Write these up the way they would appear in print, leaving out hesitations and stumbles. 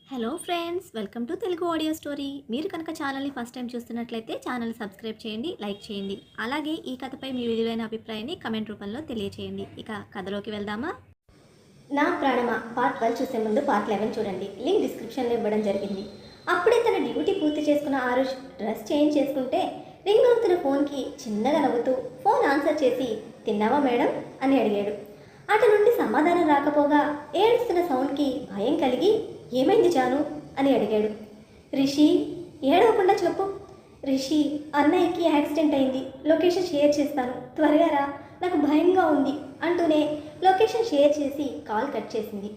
Hello friends, welcome to Telugu audio story. మీరు కనుక ఛానల్ని ఫస్ట్ టైం చూస్తున్నట్లయితే ఛానల్ సబ్స్క్రైబ్ చేయండి, లైక్ చేయండి. అలాగే ఈ కథపై మీ విలువైన అభిప్రాయాన్ని కమెంట్ రూపంలో తెలియచేయండి. ఇక కథలోకి వెళ్దామా? నా ప్రాణమా పార్ట్ 12 చూసే ముందు పార్ట్ 11 చూడండి. లింక్ డిస్క్రిప్షన్లో ఇవ్వడం జరిగింది. అప్పుడే తన డ్యూటీ పూర్తి చేసుకున్న ఆరుష్ డ్రెస్ చేంజ్ చేసుకుంటే రింగ్ అవుతున్న ఫోన్కి చిన్నగా నవ్వుతూ ఫోన్ ఆన్సర్ చేసి, తిన్నావా మేడం అని అడిగాడు. అటు నుండి సమాధానం రాకపోగా ఏడుస్తున్న సౌండ్కి భయం కలిగి, ఏమైంది జాను అని అడిగాడు. రిషి, ఏడవకుండా చెప్పు. రిషి, అన్నయ్యకి యాక్సిడెంట్ అయింది, లొకేషన్ షేర్ చేస్తాను, త్వరగా రా, నాకు భయంగా ఉంది అంటూనే లొకేషన్ షేర్ చేసి కాల్ కట్ చేసింది.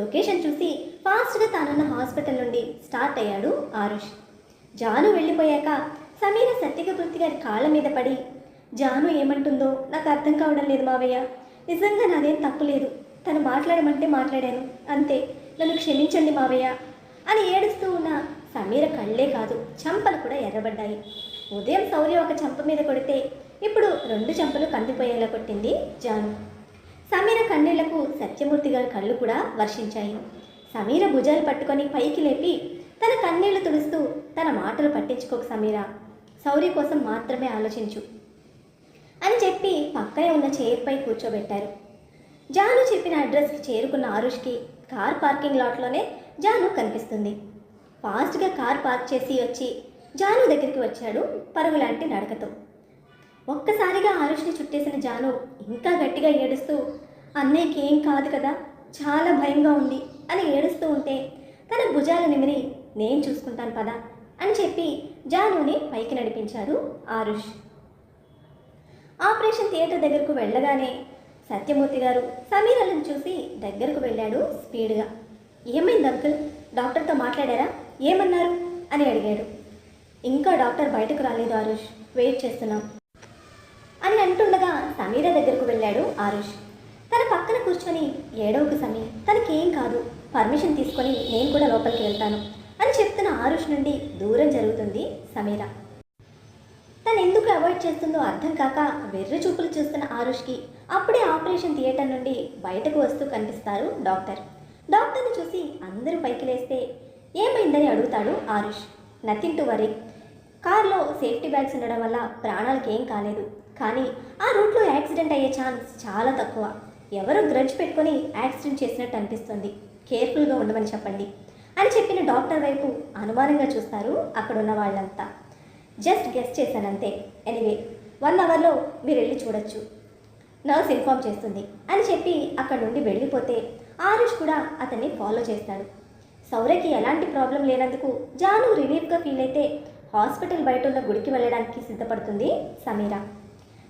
లొకేషన్ చూసి ఫాస్ట్గా తానున్న హాస్పిటల్ నుండి స్టార్ట్ అయ్యాడు ఆరుష్. జాను వెళ్ళిపోయాక సమీర సత్యకృతి గారి కాళ్ళ మీద పడి, జాను ఏమంటుందో నాకు అర్థం కావడం లేదు మావయ్య, నిజంగా నాదేం తప్పు లేదు, తను మాట్లాడమంటే మాట్లాడాను అంతే, నన్ను క్షమించండి మావయ్య అని ఏడుస్తూ ఉన్న సమీర కళ్ళే కాదు చెంపలు కూడా ఎర్రబడ్డాయి. ఉదయం శౌర్య ఒక చెంప మీద కొడితే ఇప్పుడు 2 చెంపలు కందిపోయేలా కొట్టింది జాను. సమీర కన్నీళ్లకు సత్యమూర్తి గారి కళ్ళు కూడా వర్షించాయి. సమీర భుజాలు పట్టుకొని పైకి లేపి తన కన్నీళ్లు తుడుస్తూ, తన మాటలు పట్టించుకోక సమీర, శౌర్య కోసం మాత్రమే ఆలోచించు అని చెప్పి పక్కనే ఉన్న చైర్పై కూర్చోబెట్టారు. జాను చెప్పిన అడ్రస్కి చేరుకున్న ఆరుష్కి కార్ పార్కింగ్ లాట్లోనే జాను కనిపిస్తుంది. ఫాస్ట్గా కార్ పార్క్ చేసి వచ్చి జాను దగ్గరికి వచ్చాడు పరుగులాంటి నడకతో. ఒక్కసారిగా ఆరుష్ని చుట్టేసిన జాను ఇంకా గట్టిగా ఏడుస్తూ, అన్నయ్యకి ఏం కాదు కదా, చాలా భయంగా ఉంది అని ఏడుస్తూ ఉంటే తన భుజాలు నిమిరి, నేను చూసుకుంటాను పద అని చెప్పి జానుని పైకి నడిపించాడు ఆరుష్. ఆపరేషన్ థియేటర్ దగ్గరకు వెళ్ళగానే సత్యమూర్తి గారు సమీరలను చూసి దగ్గరకు వెళ్ళాడు స్పీడ్గా. ఏమైంది అంకుల్, డాక్టర్తో మాట్లాడారా, ఏమన్నారు అని అడిగాడు. ఇంకా డాక్టర్ బయటకు రాలేదు ఆరుష్, వెయిట్ చేస్తున్నాం అని అంటుండగా సమీర దగ్గరకు వెళ్ళాడు ఆరుష్. తన పక్కన కూర్చొని, ఏడవకు సమీ, తనకేం కాదు, పర్మిషన్ తీసుకొని నేను కూడా లోపలికి వెళ్తాను అని చెప్తున్న ఆరుష్ నుండి దూరం జరుగుతుంది సమీర. తను ఎందుకు అవాయిడ్ చేస్తుందో అర్థం కాక వెర్రి చూపులు చూస్తున్న ఆరుష్కి అప్పుడే ఆపరేషన్ థియేటర్ నుండి బయటకు వస్తూ కనిపిస్తారు డాక్టర్. డాక్టర్ని చూసి అందరూ పైకి లేస్తే ఏమైందని అడుగుతాడు ఆరుష్. నథింగ్ టు వరీ, కార్లో సేఫ్టీ బ్యాగ్స్ ఉండడం వల్ల ప్రాణాలకి ఏం కాలేదు, కానీ ఆ రూట్లో యాక్సిడెంట్ అయ్యే ఛాన్స్ చాలా తక్కువ, ఎవరో గ్రడ్జ్ పెట్టుకొని యాక్సిడెంట్ చేసినట్టు అనిపిస్తుంది, కేర్ఫుల్గా ఉండమని చెప్పండి అని చెప్పిన డాక్టర్ వైపు అనుమానంగా చూస్తారు అక్కడున్న వాళ్ళంతా. జస్ట్ గెస్ట్ చేశానంతే, ఎనీవే 1 అవర్లో మీరు వెళ్ళి చూడొచ్చు, నర్స్ ఇన్ఫామ్ చేస్తుంది అని చెప్పి అక్కడ నుండి వెళ్ళిపోతే ఆరుష్ కూడా అతన్ని ఫాలో చేస్తాడు. శౌర్యకి ఎలాంటి ప్రాబ్లం లేనందుకు జాను రిలీఫ్గా ఫీల్ అయితే హాస్పిటల్ బయట ఉన్న గుడికి వెళ్ళడానికి సిద్ధపడుతుంది సమీర.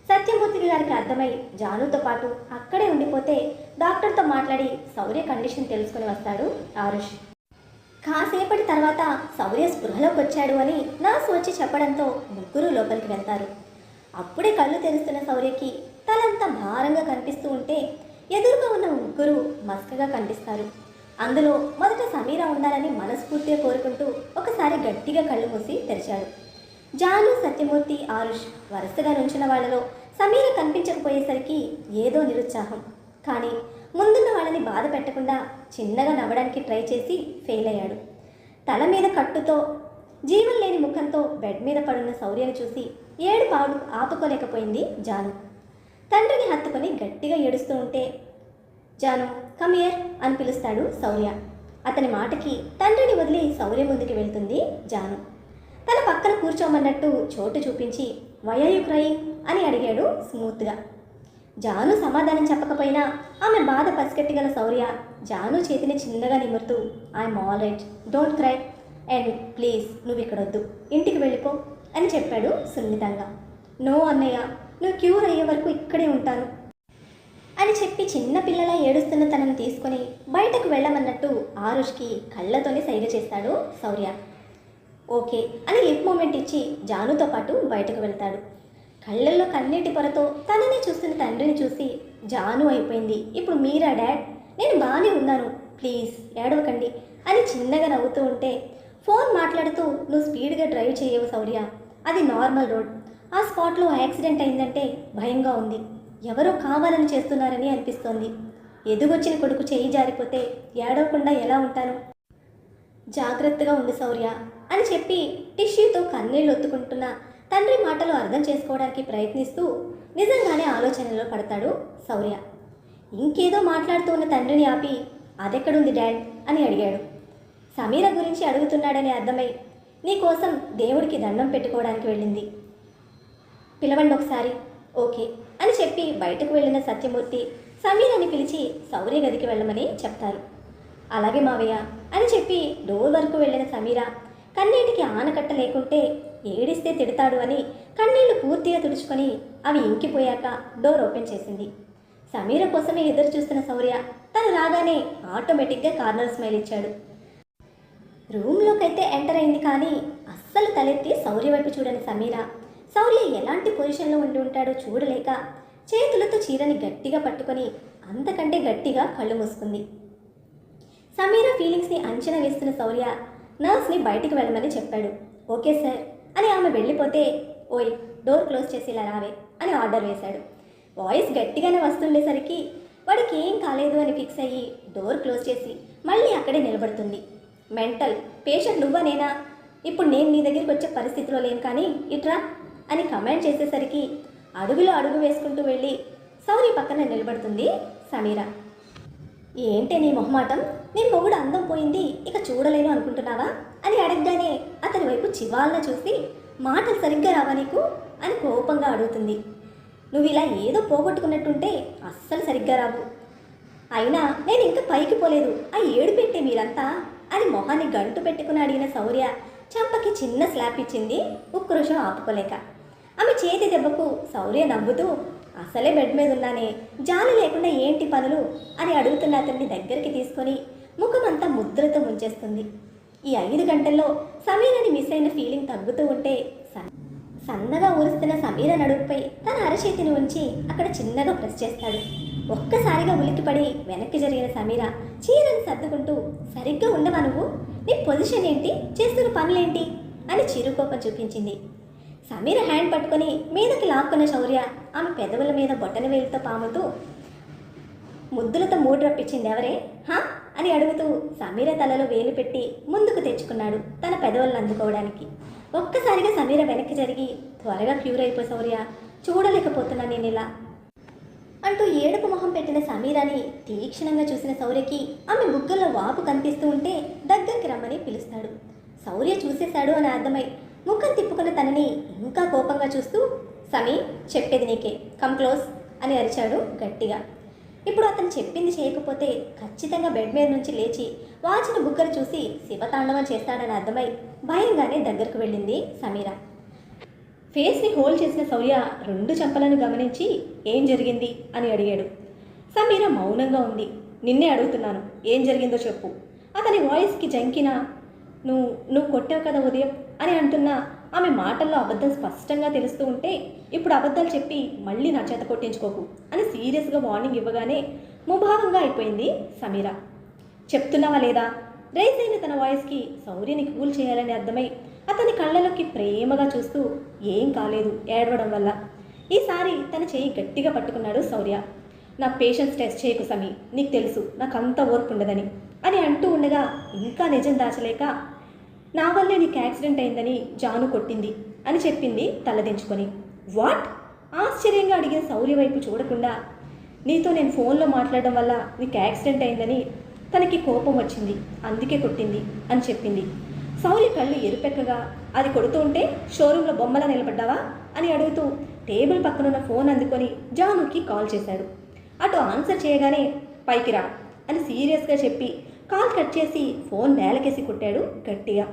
సత్యమూర్తి గారికి అర్థమై జానుతో పాటు అక్కడే ఉండిపోతే డాక్టర్తో మాట్లాడి శౌర్య కండిషన్ తెలుసుకుని వస్తాడు ఆరుష్. కాసేపటి తర్వాత శౌర్య స్పృహలోకి వచ్చాడు అని నర్స్ వచ్చి చెప్పడంతో ముగ్గురు లోపలికి వెళ్తారు. అప్పుడే కళ్ళు తెరుస్తున్న శౌర్యకి తలంతా భారంగా కనిపిస్తూ ఉంటే ఎదురుగా ఉన్న ముగ్గురు మస్కగా కనిపిస్తారు. అందులో మొదట సమీర ఉండాలని మనస్ఫూర్తిగా కోరుకుంటూ ఒకసారి గట్టిగా కళ్ళు మూసి తెరిచాడు. జాను, సత్యమూర్తి, ఆరుష్ వరుసగా నుంచిన వాళ్ళలో సమీర కనిపించకపోయేసరికి ఏదో నిరుత్సాహం, కానీ ముందున్న వాళ్ళని బాధ పెట్టకుండా చిన్నగా నవ్వడానికి ట్రై చేసి ఫెయిల్ అయ్యాడు. తల మీద కట్టుతో జీవం లేని ముఖంతో బెడ్ మీద పడున్న శౌర్యను చూసి ఏడుపాడు ఆపుకోలేకపోయింది జాను. తండ్రిని హత్తుకొని గట్టిగా ఏడుస్తూ ఉంటే, జాను కమ్ హియర్ అని పిలుస్తాడు శౌర్య. అతని మాటకి తండ్రిని వదిలి శౌర్య ముందుకు వెళ్తుంది జాను. తన పక్కన కూర్చోమన్నట్టు చోటు చూపించి, వై ఆర్ యు క్రయింగ్ అని అడిగాడు స్మూత్గా. జాను సమాధానం చెప్పకపోయినా ఆమె బాధ పసిగట్టిగల శౌర్య జాను చేతిని చిన్నగా నిమురుతూ, I'm all right, don't cry, and please నువ్వు ఇక్కడొద్దు, ఇంటికి వెళ్ళిపో అని చెప్పాడు సున్నితంగా. నో అన్నయ్య, నువ్వు క్యూర్ అయ్యే వరకు ఇక్కడే ఉంటాను అని చెప్పి చిన్న పిల్లలా ఏడుస్తున్న తనను తీసుకొని బయటకు వెళ్ళమన్నట్టు ఆరుష్కి కళ్ళతోనే సైగ చేస్తాడు శౌర్య. ఓకే అని లిప్ మూమెంట్ ఇచ్చి జానుతో పాటు బయటకు వెళ్తాడు. కళ్ళల్లో కన్నీటి పొరతో తననే చూస్తున్న తండ్రిని చూసి, జాను అయిపోయింది, ఇప్పుడు మీరా డాడ్, నేను బాగానే ఉన్నాను, ప్లీజ్ ఏడవకండి అని చిన్నగా నవ్వుతూ ఉంటే, ఫోన్ మాట్లాడుతూ, నువ్వు స్పీడ్గా డ్రైవ్ చేయవు శౌర్య, అది నార్మల్ రోడ్, ఆ స్పాట్లో యాక్సిడెంట్ అయిందంటే భయంగా ఉంది, ఎవరో కావాలని చేస్తున్నారని అనిపిస్తోంది, ఎదుగొచ్చిన కొడుకు చెయ్యి జారిపోతే ఏడవకుండా ఎలా ఉంటాను, జాగ్రత్తగా ఉండు శౌర్య అని చెప్పి టిష్యూతో కన్నీళ్లు ఒత్తుకుంటున్న తండ్రి మాటలు అర్థం చేసుకోవడానికి ప్రయత్నిస్తూ నిజంగానే ఆలోచనలో పడతాడు శౌర్య. ఇంకేదో మాట్లాడుతూ ఉన్న తండ్రిని ఆపి అదెక్కడుంది డాడ్ అని అడిగాడు. సమీర గురించి అడుగుతున్నాడని అర్థమై నీకోసం దేవుడికి దండం పెట్టుకోవడానికి వెళ్ళింది, పిలవండి ఒకసారి. ఓకే అని చెప్పి బయటకు వెళ్ళిన సత్యమూర్తి సమీరని పిలిచి శౌర్య గదికి వెళ్ళమని చెప్తారు. అలాగే మావయ్య అని చెప్పి డోర్ వరకు వెళ్ళిన సమీర కన్నీటికి ఆనకట్ట లేకుంటే ఏడిస్తే తిడతాడు అని కన్నీళ్లు పూర్తిగా తుడుచుకొని అవి ఇంకిపోయాక డోర్ ఓపెన్ చేసింది. సమీర కోసమే ఎదురు చూస్తున్న శౌర్య తను రాగానే ఆటోమేటిక్గా కార్నర్ స్మైల్ ఇచ్చాడు. రూమ్లోకైతే ఎంటర్ అయింది కానీ అస్సలు తలెత్తి శౌర్య వైపు చూడని సమీర శౌర్య ఎలాంటి పొజిషన్లో ఉండి ఉంటాడో చూడలేక చేతులతో చీరని గట్టిగా పట్టుకొని అంతకంటే గట్టిగా కళ్ళు మూసుకుంది. సమీర ఫీలింగ్స్ని అంచనా వేస్తున్న శౌర్య నర్స్ని బయటికి వెళ్ళమని చెప్పాడు. ఓకే సార్ అని ఆమె వెళ్ళిపోతే ఓయ్ డోర్ క్లోజ్ చేసి ఇలా రావే అని ఆర్డర్ వేశాడు. వాయిస్ గట్టిగానే వస్తుండేసరికి వాడికి ఏం కాలేదు అని ఫిక్స్ అయ్యి డోర్ క్లోజ్ చేసి మళ్ళీ అక్కడే నిలబడుతుంది. మెంటల్ పేషెంట్ నువ్వా నేనా? ఇప్పుడు నేను నీ దగ్గరికి వచ్చే పరిస్థితిలో లేను కానీ ఇట్రా అని కమెంట్ చేసేసరికి అడుగులో అడుగు వేసుకుంటూ వెళ్ళి శౌర్య పక్కన నిలబడుతుంది సమీర. ఏంటే నీ మొహమాటం? నీ మొగుడు అందం పోయింది ఇక చూడలేను అనుకుంటున్నావా అని అడగగానే అతని వైపు చివాలన చూసి మాటలు సరిగ్గా రావా నీకు అని కోపంగా అడుగుతుంది. నువ్వు ఇలా ఏదో పోగొట్టుకున్నట్టుంటే అస్సలు సరిగ్గా రావు. అయినా నేను ఇంకా పైకి పోలేదు, ఆ ఏడు పెట్టే మీరంతా అని మొహాన్ని గంటు పెట్టుకుని అడిగిన శౌర్య చంపకి చిన్న స్లాప్ ఇచ్చింది ఉక్రోషం ఆపుకోలేక. ఆమె చేతి దెబ్బకు శౌర్య నవ్వుతూ అసలే బెడ్ మీద ఉన్నానే, జాలి లేకుండా ఏంటి పనులు అని అడుగుతున్న అతన్ని దగ్గరికి తీసుకొని ముఖమంతా ముద్రతో ముంచేస్తుంది. ఈ 5 గంటల్లో సమీరని మిస్ అయిన ఫీలింగ్ తగ్గుతూ ఉంటే సన్నగా ఊరుస్తున్న సమీర నడుపుపై తన అరచేతిని ఉంచి అక్కడ చిన్నగా ప్రెస్ చేస్తాడు. ఒక్కసారిగా ఉలిక్కిపడి వెనక్కి జరిగిన సమీర చీరని సర్దుకుంటూ సరిగ్గా ఉండవా నువ్వు? నీ పొజిషన్ ఏంటి, చేస్తున్న పనులేంటి అని చిరుకోపం చూపించింది. సమీర హ్యాండ్ పట్టుకొని మీదకి లాక్కున్న శౌర్య ఆమె పెదవుల మీద బొట్టన వేలుతో పాముతూ ముద్దులతో మూడు రప్పించింది ఎవరే హా అని అడుగుతూ సమీర తలలో వేలు పెట్టి ముందుకు తెచ్చుకున్నాడు తన పెదవులను అందుకోవడానికి. ఒక్కసారిగా సమీర వెనక్కి జరిగి త్వరగా క్యూర్ అయిపోయి శౌర్య చూడలేకపోతున్నా నేను ఇలా అంటూ ఏడుపు మొహం పెట్టిన సమీరాని తీక్షణంగా చూసిన శౌర్యకి ఆమె బుగ్గల్లో వాపు కనిపిస్తూ ఉంటే దగ్గరికి రమ్మని పిలుస్తాడు. శౌర్య చూసేశాడు అని అర్థమై ముఖం తిప్పుకున్న తనని ఇంకా కోపంగా చూస్తూ సమీ చెప్పేది నీకే, కమ్ క్లోజ్ అని అరిచాడు గట్టిగా. ఇప్పుడు అతను చెప్పింది చేయకపోతే ఖచ్చితంగా బెడ్ మీద నుంచి లేచి వాచిన బుగ్గలు చూసి శివతాండవం చేస్తాడని అర్థమై భయంగానే దగ్గరకు వెళ్ళింది సమీర. ఫేస్ని హోల్డ్ చేసిన శౌర్య 2 చెంపలను గమనించి ఏం జరిగింది అని అడిగాడు. సమీర మౌనంగా ఉంది. నిన్నే అడుగుతున్నాను, ఏం జరిగిందో చెప్పు. అతని వాయిస్కి జంకిన నువ్వు కొట్టావు కదా ఉదయం అని అంటున్నా ఆమె మాటల్లో అబద్ధం స్పష్టంగా తెలుస్తూ ఉంటే ఇప్పుడు అబద్ధాలు చెప్పి మళ్ళీ నా చేత కొట్టించుకోకు అని సీరియస్గా వార్నింగ్ ఇవ్వగానే ముభావంగా అయిపోయింది సమీర. చెప్తున్నావా లేదా? రైస్ అయిన తన వాయిస్కి శౌర్యని కూల్ చేయాలని అర్థమై అతని కళ్ళలోకి ప్రేమగా చూస్తూ ఏం కాలేదు ఏడవడం వల్ల. ఈసారి తన చేయి గట్టిగా పట్టుకున్నాడు శౌర్య. నా పేషెన్స్ టెస్ట్ చేయకు సమీ, నీకు తెలుసు నాకంత ఓర్పు ఉండదని అని అంటూ ఉండగా ఇంకా నిజం దాచలేక నా వల్లే నీకు యాక్సిడెంట్ అయిందని జాను కొట్టింది అని చెప్పింది తలదించుకొని. వాట్? ఆశ్చర్యంగా అడిగిన శౌర్య వైపు చూడకుండా నీతో నేను ఫోన్లో మాట్లాడడం వల్ల నీకు యాక్సిడెంట్ అయిందని తనకి కోపం వచ్చింది అందుకే కొట్టింది అని చెప్పింది. శౌర్య కళ్ళు ఎరుపెక్కగా అది కొడుతూ ఉంటే షోరూంలో బొమ్మలా నిలబడ్డావా అని అడుగుతూ టేబుల్ పక్కనున్న ఫోన్ అందుకొని జానుకి కాల్ చేశాడు. అటు ఆన్సర్ చేయగానే పైకి రా అని సీరియస్గా చెప్పి కాల్ కట్ చేసి ఫోన్ నేలకేసి కొట్టాడు గట్టిగా.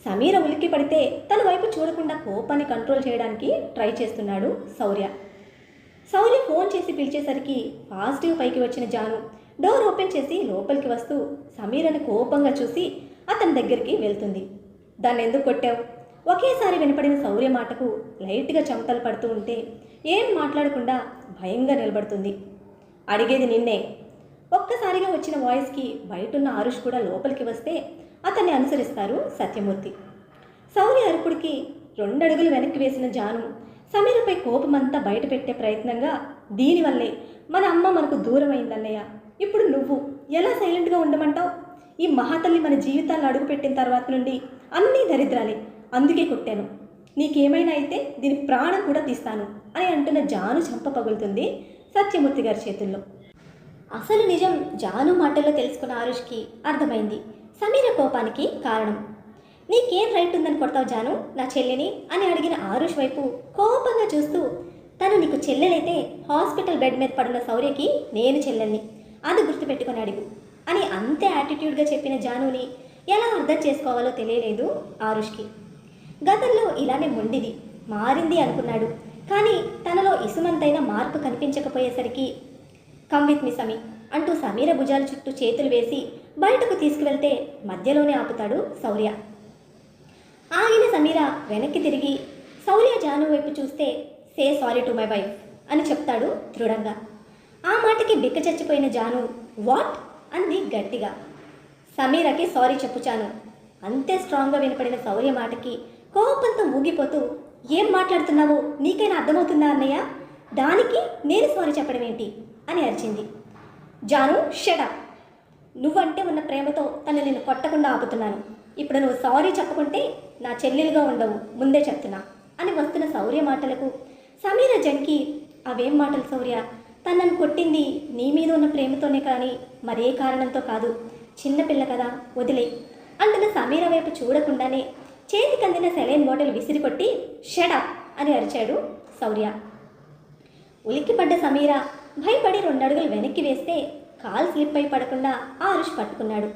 సమీర ఉలిక్కి పడితే తన వైపు చూడకుండా కోపాన్ని కంట్రోల్ చేయడానికి ట్రై చేస్తున్నాడు శౌర్య. శౌర్య ఫోన్ చేసి పిలిచేసరికి ఫాస్ట్గా పైకి వచ్చిన జాను డోర్ ఓపెన్ చేసి లోపలికి వస్తూ సమీరని కోపంగా చూసి అతని దగ్గరికి వెళ్తుంది. దాన్ని ఎందుకు కొట్టావు? ఒకేసారి వినపడిన శౌర్య మాటకు లైట్గా చెమటలు పడుతూ ఉంటే ఏం మాట్లాడకుండా భయంగా నిలబడుతుంది. అడిగేది నిన్నే. ఒక్కసారిగా వచ్చిన వాయిస్కి బయటున్న ఆరుష్ కూడా లోపలికి వస్తే అతన్ని అనుసరిస్తారు సత్యమూర్తి. శౌర్య అరుపుడికి 2 అడుగులు వెనక్కి వేసిన జాను సమీరపై కోపమంతా బయట పెట్టే ప్రయత్నంగా దీనివల్లే మన అమ్మ మనకు దూరం అయిందన్నయ్య, ఇప్పుడు నువ్వు ఎలా సైలెంట్గా ఉండమంటావు? ఈ మహాతల్లి మన జీవితాలను అడుగుపెట్టిన తర్వాత నుండి అన్నీ దరిద్రాలే, అందుకే కొట్టాను. నీకేమైనా అయితే దీని ప్రాణం కూడా తీస్తాను అని అంటున్న జాను చంప పగులుతుంది సత్యమూర్తి గారి చేతుల్లో. అసలు నిజం జాను మాటల్లో తెలుసుకున్న ఆరుష్కి అర్థమైంది సమీర కోపానికి కారణం. నీకేం రైట్ ఉందని కొడతావు జాను నా చెల్లిని అని అడిగిన ఆరుష్ వైపు కోపంగా చూస్తూ, తను నీకు చెల్లెలైతే హాస్పిటల్ బెడ్ మీద పడున్న శౌర్యకి నేను చెల్లెల్ని, అది గుర్తుపెట్టుకొని అడుగు అని అంతే యాటిట్యూడ్గా చెప్పిన జానుని ఎలా అర్థం చేసుకోవాలో తెలియలేదు ఆరుష్కి. గతంలో ఇలానే మొండిది, మారింది అనుకున్నాడు. కానీ తనలో ఇసుమంతైన మార్పు కనిపించకపోయేసరికి కమ్ విత్ మీ సమీ అంటూ సమీర భుజాల చుట్టూ చేతులు వేసి బయటకు తీసుకువెళ్తే మధ్యలోనే ఆపుతాడు శౌర్య. ఆగిన సమీర వెనక్కి తిరిగి శౌర్య జాను వైపు చూస్తే say sorry to my wife అని చెప్తాడు దృఢంగా. ఆ మాటకి బిక్క చచ్చిపోయిన జాను వాట్ అంది గట్టిగా. సమీరకి సారీ చెప్పు జాను. అంతే స్ట్రాంగ్గా వినపడిన శౌర్య మాటకి కోపంతో ఊగిపోతూ, ఏం మాట్లాడుతున్నావో నీకైనా అర్థమవుతుందా అన్నయ్య, దానికి నేను సారీ చెప్పడం ఏంటి అని అరిచింది. జాను షటప్, నువ్వంటే ఉన్న ప్రేమతో తను నిన్ను కొట్టకుండా ఆపుతున్నాను. ఇప్పుడు నువ్వు సారీ చెప్పకుంటే నా చెల్లెలుగా ఉండవు, ముందే చెప్తున్నా అని వస్తున్న శౌర్య మాటలకు సమీర జంకి, అవేం మాటలు శౌర్య, తనను కొట్టింది నీ మీద ఉన్న ప్రేమతోనే కానీ మరే కారణంతో కాదు, చిన్నపిల్ల కదా వదిలే అంటున్న సమీర వైపు చూడకుండానే చేతికి అందిన సెలైన్ బాటిల్ విసిరికొట్టి షటప్ అని అరిచాడు శౌర్య. ఉలిక్కిపడ్డ సమీర భయపడి 2 అడుగులు వెనక్కి వేస్తే కాలు స్లిప్ అయి పడకుండా ఆరుష్ పట్టుకున్నాడు.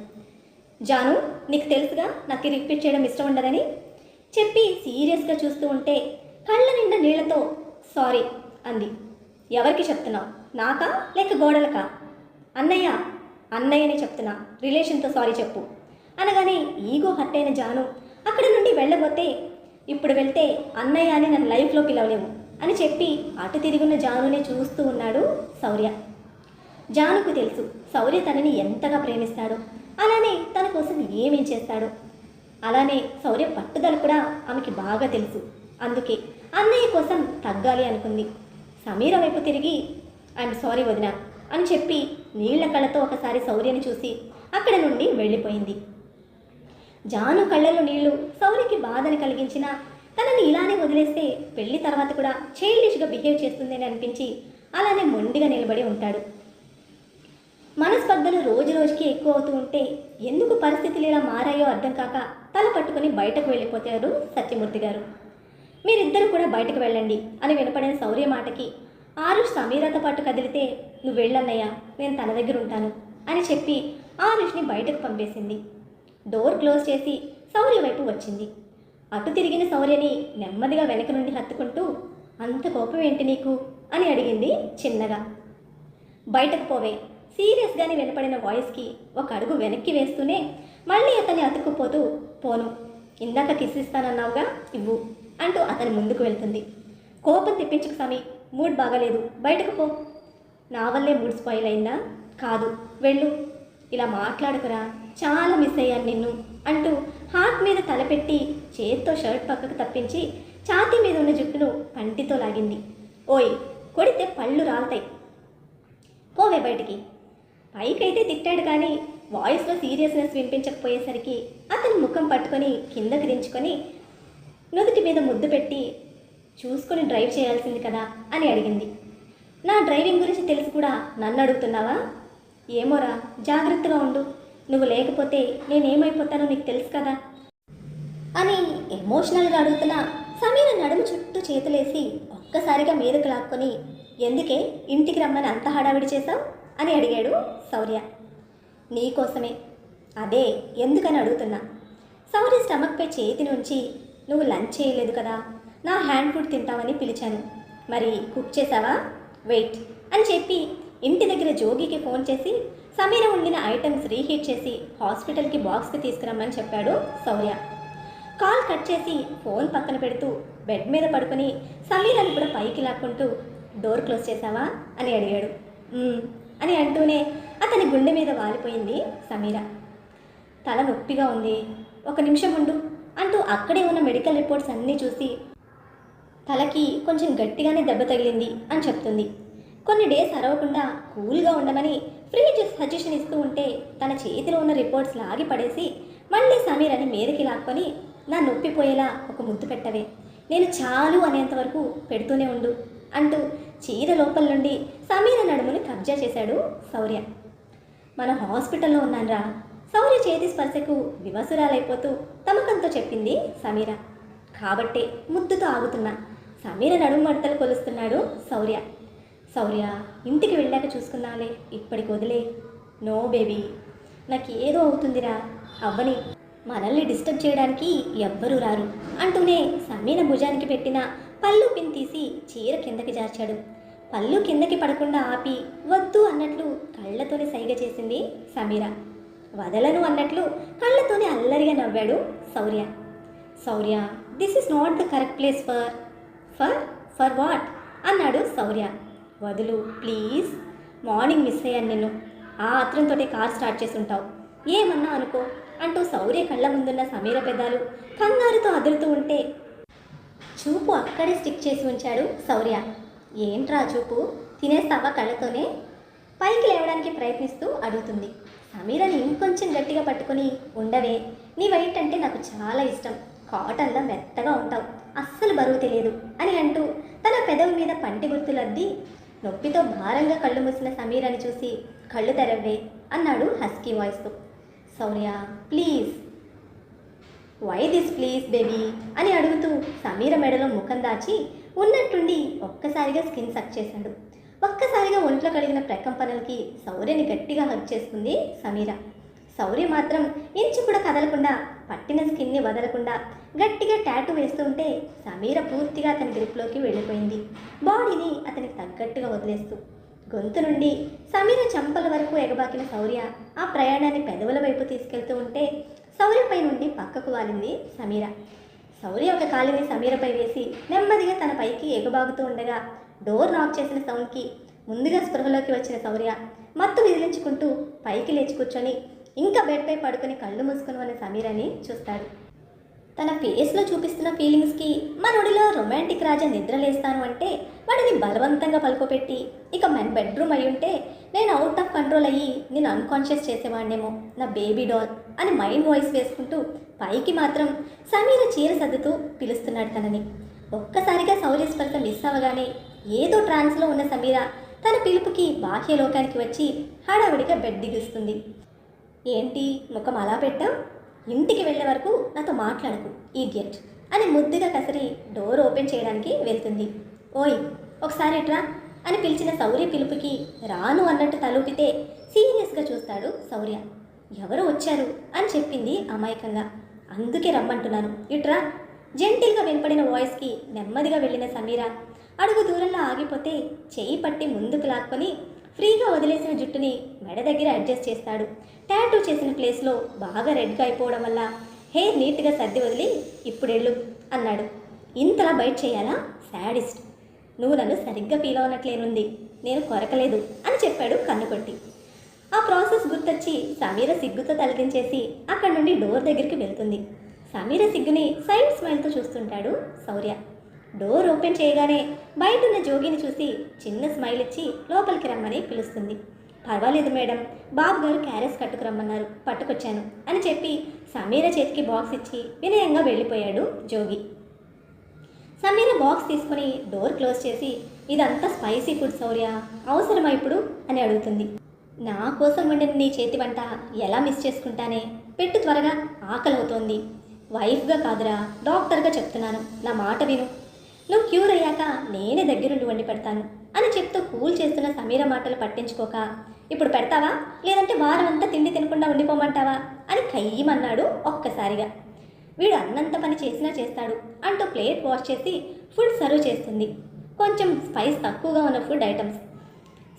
జాను నీకు తెలుసుగా నాకు రిపీట్ చేయడం ఇష్టం ఉండదని చెప్పి సీరియస్గా చూస్తూ ఉంటే కళ్ళ నిండా నీళ్లతో సారీ అంది. ఎవరికి చెప్తున్నావు, నాకా లేక గోడలకా? అన్నయ్య, అన్నయ్యని చెప్తున్నా, రిలేషన్తో సారీ చెప్పు అనగానే ఈగో హర్ట్ అయిన జాను అక్కడి నుండి వెళ్ళబోతే, ఇప్పుడు వెళ్తే అన్నయ్య అని నన్ను లైఫ్లో పిలవలేవు అని చెప్పి అటు తిరుగున్న జానునే చూస్తూ ఉన్నాడు శౌర్య. జానుకు తెలుసు శౌర్య తనని ఎంతగా ప్రేమిస్తాడో, అలానే తన కోసం ఏమేం చేస్తాడో. అలానే శౌర్య పట్టుదల కూడా ఆమెకి బాగా తెలుసు. అందుకే అన్నయ్య కోసం తగ్గాలి అనుకుంది. సమీర వైపు తిరిగి ఐఎమ్ సారీ వదినా అని చెప్పి నీళ్ల కళ్ళతో ఒకసారి శౌర్యని చూసి అక్కడి నుండి వెళ్ళిపోయింది. జాను కళ్ళలో నీళ్లు శౌర్యకి బాధని కలిగించినా తనని ఇలానే వదిలేస్తే పెళ్లి తర్వాత కూడా చైల్డిష్గా బిహేవ్ చేస్తుందని అనిపించి అలానే మొండిగా నిలబడి ఉంటాడు. మనస్పర్ధలు రోజు రోజుకి ఎక్కువ అవుతూ ఉంటే ఎందుకు పరిస్థితులు ఇలా మారాయో అర్థం కాక తల పట్టుకుని బయటకు వెళ్ళిపోతారు సత్యమూర్తి గారు. మీరిద్దరూ కూడా బయటకు వెళ్ళండి అని వినపడిన శౌర్య మాటకి ఆరుష్ సమీరతో పాటు కదిలితే నువ్వు వెళ్ళన్నయ్యా, నేను తన దగ్గర ఉంటాను అని చెప్పి ఆరుష్ని బయటకు పంపేసింది. డోర్ క్లోజ్ చేసి శౌర్య వైపు వచ్చింది. అటు తిరిగిన శౌర్యని నెమ్మదిగా వెనక నుండి హత్తుకుంటూ అంత కోపం ఏంటి నీకు అని అడిగింది చిన్నగా. బయటకు పోవే సీరియస్గానే వినపడిన వాయిస్కి ఒక అడుగు వెనక్కి వేస్తూనే మళ్ళీ అతన్ని అతుక్కుపోతూ, పోను, ఇందాక కిస్ ఇస్తానన్నావుగా ఇవ్వు అంటూ అతని ముందుకు వెళ్తుంది. కోపం తెప్పించుకు సమీ, మూడ్ బాగాలేదు, బయటకు పో. నా వల్లే మూడ్ స్పాయిల్ అయిందా? కాదు, వెళ్ళు. ఇలా మాట్లాడుకురా, చాలా మిస్ అయ్యాను నిన్ను అంటూ హార్ట్ మీద తలపెట్టి చేత్తో షర్ట్ పక్కకు తప్పించి ఛాతీ మీద ఉన్న జుట్టును పంటితో లాగింది. ఓయ్, కొడితే పళ్ళు రాలుతాయి, పోవే బయటికి. పైకైతే తిట్టాడు కానీ వాయిస్లో సీరియస్నెస్ వినిపించకపోయేసరికి అతని ముఖం పట్టుకొని కిందకి దించుకొని నుదుటి మీద ముద్దు పెట్టి చూసుకొని డ్రైవ్ చేయాల్సింది కదా అని అడిగింది. నా డ్రైవింగ్ గురించి తెలిసి కూడా నన్ను అడుగుతున్నావా? ఏమోరా, జాగ్రత్తగా ఉండు, నువ్వు లేకపోతే నేనేమైపోతానో నీకు తెలుసు కదా అని ఎమోషనల్గా అడుగుతున్న సమీర నడుము చుట్టూ చేతులేసి ఒక్కసారిగా మీదకు లాక్కొని, ఎందుకే ఇంటికి రమ్మని అంత హడావిడి చేశావు అని అడిగాడు శౌర్య. నీకోసమే. అదే ఎందుకని అడుగుతున్నా. శౌర్య స్టమక్పై చేతిని ఉంచి, నువ్వు లంచ్ చేయలేదు కదా, నా హ్యాండ్ ఫుడ్ తింటామని పిలిచాను, మరి కుక్ చేసావా? వెయిట్ అని చెప్పి ఇంటి దగ్గర జోగికి ఫోన్ చేసి సమీర వండిన ఐటమ్స్ రీహీట్ చేసి హాస్పిటల్కి బాక్స్కి తీసుకురమ్మని చెప్పాడు శౌర్య. కాల్ కట్ చేసి ఫోన్ పక్కన పెడుతూ బెడ్ మీద పడుకొని సమీరని కూడా పైకి లాక్కుంటూ, డోర్ క్లోజ్ చేసావా అని అడిగాడు. అని అంటూనే అతని గుండె మీద వాలిపోయింది సమీర. తల నొప్పిగా ఉంది, ఒక నిమిషం ఉండు అంటూ అక్కడే ఉన్న మెడికల్ రిపోర్ట్స్ అన్నీ చూసి తలకి కొంచెం గట్టిగానే దెబ్బ తగిలింది అని చెప్తుంది. కొన్ని డేస్ అరవకుండా కూల్గా ఉండమని ఫ్రీ సజెషన్ ఇస్తూ ఉంటే తన చేతిలో ఉన్న రిపోర్ట్స్ లాగి పడేసి మళ్ళీ సమీరని మీదకి లాక్కొని నా నొప్పిపోయేలా ఒక ముద్దు పెట్టవే, నేను చాలు అనేంత వరకు పెడుతూనే ఉండు అంటూ చీర లోపల నుండి సమీర నడుముని కబ్జా చేశాడు శౌర్య. మన హాస్పిటల్లో ఉన్నాన్రా. శౌర్య చేతి స్పర్శకు వివసురాలైపోతూ తమకంతో చెప్పింది సమీర. కాబట్టే ముద్దుతో ఆగుతున్నా. సమీర నడుము మడతలు కొలుస్తున్నాడు శౌర్య. శౌర్య, ఇంటికి వెళ్ళాక చూసుకున్నాలే, ఇప్పటికి వదిలే. నో బేబీ, నాకు ఏదో అవుతుందిరా. అవ్వని, మనల్ని డిస్టర్బ్ చేయడానికి ఎవ్వరూ రారు అంటూనే సమీర భుజానికి పెట్టిన పళ్ళు పిన్ తీసి చీర కిందకి జార్చాడు. పళ్ళు కిందకి పడకుండా ఆపి వద్దు అన్నట్లు కళ్ళతోనే సైగ చేసింది సమీర. వదలను అన్నట్లు కళ్ళతోనే అల్లరిగా నవ్వాడు Shaurya. Shaurya, this is not the correct place for what అన్నాడు శౌర్య. వదులు ప్లీజ్. మార్నింగ్ మిస్ అయ్యాను నిన్ను. ఆ ఆత్రంతోటే కార్ స్టార్ట్ చేసి ఉంటావు, ఏమన్నా అనుకో అంటూ శౌర్య కళ్ళ ముందున్న సమీర పెదాలు కంగారుతో అదురుతూ ఉంటే చూపు అక్కడే స్టిక్ చేసి ఉంచాడు శౌర్య. ఏంట్రా చూపు, తినేస్తావా కళ్ళతోనే? పైకి లేవడానికి ప్రయత్నిస్తూ అడుగుతుంది. సమీరని ఇంకొంచెం గట్టిగా పట్టుకొని, ఉండవే, నీ వెయిట్ అంటే నాకు చాలా ఇష్టం, కాటన్లా మెత్తగా ఉంటావు, అస్సలు బరువు తెలియదు అని అంటూ తన పెదవి మీద పంటి గుర్తులద్ది నొప్పితో భారంగా కళ్ళు మూసిన సమీరని చూసి కళ్ళు తెరవ్వే అన్నాడు హస్కీ వాయిస్తో. Shaurya, please. Why this please baby అని అడుగుతూ సమీర మెడలో ముఖం దాచి ఉన్నట్టుండి ఒక్కసారిగా స్కిన్ సక్ చేశాడు. ఒక్కసారిగా ఒంట్లో కలిగిన ప్రకంపనలకి శౌర్యని గట్టిగా హగ్ చేసుకుంది సమీర. శౌర్య మాత్రం ఇంచు కూడా కదలకుండా పట్టిన స్కిన్ని వదలకుండా గట్టిగా టాటూ వేస్తూ ఉంటే సమీర పూర్తిగా అతని గ్రిప్లోకి వెళ్ళిపోయింది, బాడీని అతనికి తగ్గట్టుగా వదిలేస్తూ. గొంతు నుండి సమీర చంపల వరకు ఎగబాకిన శౌర్య ఆ ప్రయాణాన్ని పెదవుల వైపు తీసుకెళ్తూ ఉంటే శౌర్యపై నుండి పక్కకు వాలింది సమీర. శౌర్య ఒక కాలిని సమీరపై వేసి నెమ్మదిగా తన పైకి ఎగబాగుతూ ఉండగా డోర్ నాక్ చేసిన సౌండ్కి ముందుగా స్పృహలోకి వచ్చిన శౌర్య మత్తు విదిలించుకుంటూ పైకి లేచి కూర్చొని ఇంకా బెడ్పై పడుకొని కళ్ళు మూసుకుని ఉన్న సమీరని చూస్తాడు. తన ఫేస్లో చూపిస్తున్న ఫీలింగ్స్కి మనోడిలో రొమాంటిక్ రాజా నిద్రలేస్తాను అంటే వాడిని బలవంతంగా పలుకోపెట్టి ఇక మన బెడ్రూమ్ అయి ఉంటే నేను అవుట్ ఆఫ్ కంట్రోల్ అయ్యి నేను అన్కాన్షియస్ చేసేవాడినేమో, నా బేబీ డాల్ అని మైండ్ వాయిస్ వేసుకుంటూ పైకి మాత్రం సమీర చీర సర్దుతూ పిలుస్తున్నాడు తనని. ఒక్కసారిగా శౌర్య స్పర్శ మిస్ అవ్వగానే ఏదో ట్రాన్స్లో ఉన్న సమీర తన పిలుపుకి బాహ్య లోకానికి వచ్చి హడావిడిగా బెడ్ దిగుస్తుంది. ఏంటి ముఖం అలా పెట్టాం? ఇంటికి వెళ్ళే వరకు నాతో మాట్లాడకు ఈడియట్ అని ముద్దుగా కసరి డోర్ ఓపెన్ చేయడానికి వెళ్తుంది. ఓయ్ ఒకసారి ఎట్రా అని పిలిచిన శౌర్య పిలుపుకి రాను అన్నట్టు తలూపితే సీరియస్గా చూస్తాడు శౌర్య. ఎవరు వచ్చారు అని చెప్పింది అమాయకంగా. అందుకే రమ్మంటున్నాను, ఇట్రా. జెంటిల్గా వినపడిన వాయిస్కి నెమ్మదిగా వెళ్ళిన సమీర అడుగు దూరంలో ఆగిపోతే చేయి పట్టి ముందుకు లాక్కొని ఫ్రీగా వదిలేసిన జుట్టుని మెడ దగ్గర అడ్జస్ట్ చేస్తాడు. టాటూ చేసిన ప్లేస్లో బాగా రెడ్గా అయిపోవడం వల్ల హెయిర్ నీట్గా సర్ది వదిలి ఇప్పుడెళ్ళు అన్నాడు. ఇంతలా బయట చేయాలా? శాడిస్ట్. నువ్వు నన్ను సరిగ్గా ఫీల్ అవునట్లేనుంది, నేను కొరకలేదు అని చెప్పాడు కన్ను కొట్టి. ఆ ప్రాసెస్ గుర్తొచ్చి సమీర సిగ్గుతో తలదించేసి అక్కడి నుండి డోర్ దగ్గరికి వెళ్తుంది. సమీర సిగ్గుని సైడ్ స్మైల్తో చూస్తుంటాడు శౌర్య. డోర్ ఓపెన్ చేయగానే బయటున్న జోగిని చూసి చిన్న స్మైల్ ఇచ్చి లోపలికి రమ్మని పిలుస్తుంది. పర్వాలేదు మేడం, బాబు గారు క్యారెస్ కట్టుకురమ్మన్నారు, పట్టుకొచ్చాను అని చెప్పి సమీర చేతికి బాక్స్ ఇచ్చి వినయంగా వెళ్ళిపోయాడు జోగి. సమీర బాక్స్ తీసుకుని డోర్ క్లోజ్ చేసి ఇదంతా స్పైసీ ఫుడ్ శౌర్య, అవసరమా ఇప్పుడు అని అడుగుతుంది. నా కోసం వండిన నీ చేతి వంట ఎలా మిస్ చేసుకుంటానే, పెట్టు త్వరగా, ఆకలి అవుతోంది. వైఫ్గా కాదురా, డాక్టర్గా చెప్తున్నాను, నా మాట విను. నువ్వు క్యూర్ అయ్యాక నేనే దగ్గరుండి వండి పెడతాను అని చెప్తూ కూల్ చేస్తున్న సమీర మాటలు పట్టించుకోక ఇప్పుడు పెడతావా లేదంటే వారం అంతా తిండి తినకుండా ఉండిపోమంటావా అని కయ్యమన్నాడు ఒక్కసారిగా. వీడు అన్నంత పని చేసినా చేస్తాడు అంటూ ప్లేట్ వాష్ చేసి ఫుడ్ సర్వ్ చేస్తుంది. కొంచెం స్పైస్ తక్కువగా ఉన్న ఫుడ్ ఐటమ్స్.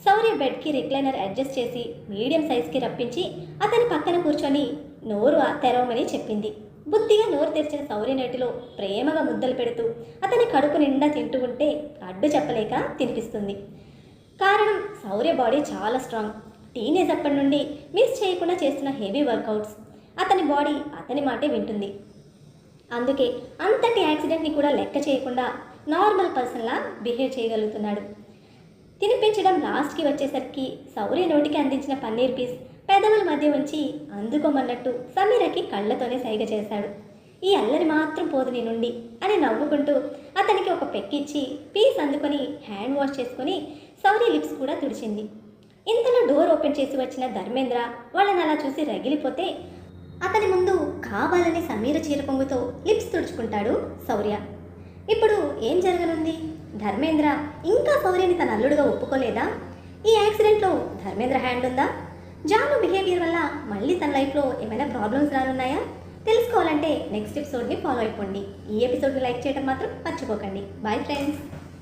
శౌర్య బెడ్కి రిక్లైనర్ అడ్జస్ట్ చేసి మీడియం సైజ్కి రప్పించి అతని పక్కన కూర్చొని నోరు తెరవమని చెప్పింది. బుద్ధిగా నోరు తెరిచిన శౌర్య నేటిలో ప్రేమగా ముద్దలు పెడుతూ అతని కడుపు నిండా తింటూ ఉంటే అడ్డు చెప్పలేక తినిపిస్తుంది. కారణం శౌర్య బాడీ చాలా స్ట్రాంగ్. టీనేజ్ అప్పటి నుండి మిస్ చేయకుండా చేస్తున్న హెవీ వర్కౌట్స్. అతని బాడీ అతని మాటే వింటుంది. అందుకే అంతటి యాక్సిడెంట్ని కూడా లెక్క చేయకుండా నార్మల్ పర్సన్లా బిహేవ్ చేయగలుగుతున్నాడు. తినిపించడం లాస్ట్కి వచ్చేసరికి శౌర్య నోటికి అందించిన పన్నీర్ పీస్ పెదవుల మధ్య ఉంచి అందుకోమన్నట్టు సమీరకి కళ్ళతోనే సైగ చేశాడు. ఈ అల్లరి మాత్రం పోదు నీ నుండి అని నవ్వుకుంటూ అతనికి ఒక పెక్కిచ్చి పీస్ అందుకొని హ్యాండ్ వాష్ చేసుకొని శౌర్య లిప్స్ కూడా తుడిచింది. ఇంతలో డోర్ ఓపెన్ చేసి వచ్చిన ధర్మేంద్ర వాళ్ళని అలా చూసి రగిలిపోతే అతని ముందు కావాలని సమీర చీర పొంగుతో లిప్స్ తుడుచుకుంటాడు శౌర్య. ఇప్పుడు ఏం జరగనుంది? ధర్మేంద్ర ఇంకా శౌర్యని తన అల్లుడుగా ఒప్పుకోలేదా? ఈ యాక్సిడెంట్లో ధర్మేంద్ర హ్యాండ్ ఉందా? జాను బిహేవియర్ వల్ల మళ్ళీ తన లైఫ్లో ఏమైనా ప్రాబ్లమ్స్ రానున్నాయా? తెలుసుకోవాలంటే నెక్స్ట్ ఎపిసోడ్ని ఫాలో అయిపోండి. ఈ ఎపిసోడ్ని లైక్ చేయడం మాత్రం మర్చిపోకండి. Bye friends.